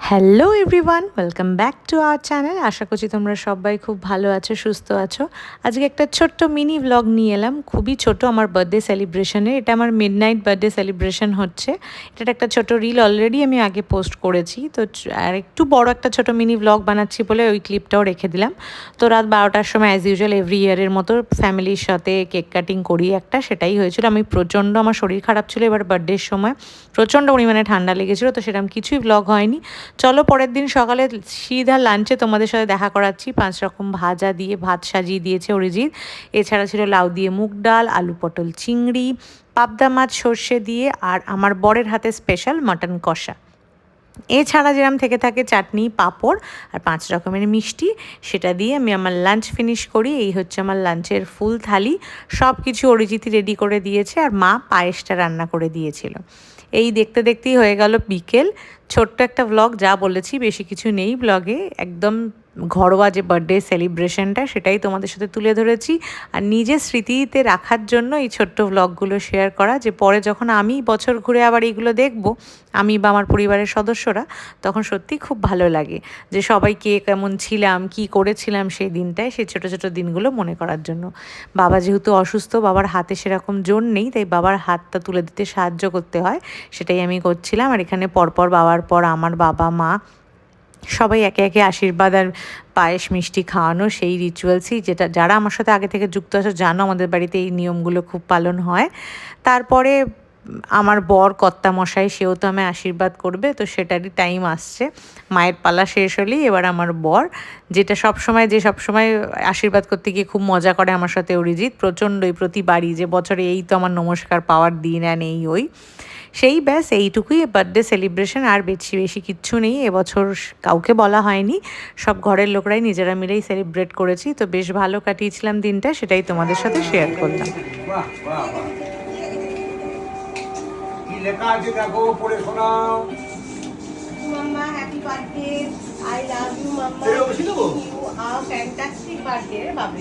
Hello everyone, welcome back to our channel. আশা করছি তোমরা সবাই খুব ভালো আছো, সুস্থ আছো। আজকে একটা ছোট্ট মিনি ব্লগ নিয়ে এলাম, খুবই ছোট, আমার বার্থডে সেলিব্রেশনে। এটা আমার মিডনাইট বার্থডে সেলিব্রেশন হচ্ছে। এটা একটা ছোট রিল অলরেডি আমি আগে পোস্ট করেছি, তো আর একটু বড় একটা ছোট মিনি ব্লগ বানাচ্ছি বলে ওই ক্লিপটাও রেখে দিলাম। তো রাত 12টার সময় অ্যাজ ইউজুয়াল এভরি ইয়ারের মতো ফ্যামিলির সাথে কেক কাটিং করি একটা, সেটাই হয়েছিল। আমি প্রচণ্ড, আমার শরীর খারাপ ছিল এবার বার্থডের সময়, প্রচণ্ড পরিমাণে ঠান্ডা লেগেছিলো, তো সেরকম কিছুই ব্লগ হয়নি। চলো পরের দিন সকালে সিধা লাঞ্চে তোমাদের সাথে দেখা করাচ্ছি। 5 রকম ভাজা দিয়ে ভাত সাজিয়ে দিয়েছে অরিজিৎ। এছাড়া ছিল লাউ দিয়ে মুগ ডাল, আলু পটল চিংড়ি, পাবদা মাছ সর্ষে দিয়ে, আর আমার বরের হাতে স্পেশাল মাটন কষা। এছাড়া যেরকম থেকে থাকে চাটনি, পাঁপড় আর 5 রকমের মিষ্টি, সেটা দিয়ে আমি আমার লাঞ্চ ফিনিশ করি। এই হচ্ছে আমার লাঞ্চের ফুল থালি। সব কিছু অরিজিৎই রেডি করে দিয়েছে, আর মা পায়েসটা রান্না করে দিয়েছিল। এই দেখতে দেখতেই হয়ে গেল বিকেল। ছোট্ট একটা ব্লগ, যা বলেছি বেশি কিছু নেই ব্লগে, একদম ঘরোয়া যে বার্থডে সেলিব্রেশনটা সেটাই তোমাদের সাথে তুলে ধরেছি। আর নিজের স্মৃতিতে রাখার জন্য এই ছোট্ট ব্লগগুলো শেয়ার করা, যে পরে যখন আমি বছর ঘুরে আবার এইগুলো দেখব, আমি বা আমার পরিবারের সদস্যরা, তখন সত্যি খুব ভালো লাগে যে সবাই কে কেমন ছিলাম, কি করেছিলাম সেই দিনটায়, সেই ছোটো ছোটো দিনগুলো মনে করার জন্য। বাবা যেহেতু অসুস্থ, বাবার হাতে সেরকম জোর নেই, তাই বাবার হাতটা তুলে দিতে সাহায্য করতে হয়, সেটাই আমি করছিলাম। আর এখানে পরপর বাবার পর আমার বাবা মা সবাই একে একে আশীর্বাদ আর পায়েস মিষ্টি খাওয়ানো, সেই রিচুয়ালসই, যেটা যারা আমার সাথে আগে থেকে যুক্ত আছো জানো আমাদের বাড়িতে এই নিয়মগুলো খুব পালন হয়। তারপরে আমার বর কর্তামশাই, সেও তো আমায় আশীর্বাদ করবে, তো সেটারই টাইম আসছে। মায়ের পালা শেষ হলেই এবার আমার বর, যেটা সবসময় আশীর্বাদ করতে গিয়ে খুব মজা করে আমার সাথে অরিজিৎ প্রচণ্ডই, প্রতিবারই, যে বছরে এই তো আমার নমস্কার পাওয়ার দিন, আর এই ওই সেই ব্যাস এইটুকুই বার্থডে সেলিব্রেশন। আর বেশি বেশি কিচ্ছু নেই এবছর, কাউকে বলা হয়নি, সব ঘরের লোকরাই নিজেরা মিলেই সেলিব্রেট করেছি। তো বেশ ভালো কাটিয়েছিলাম দিনটা, সেটাই তোমাদের সাথে শেয়ার করলাম। লেখা আছে দেখো, পড়ে শোনাও। Mamma happy birthday, I love you mamma, you are fantastic birthday রে বাবু।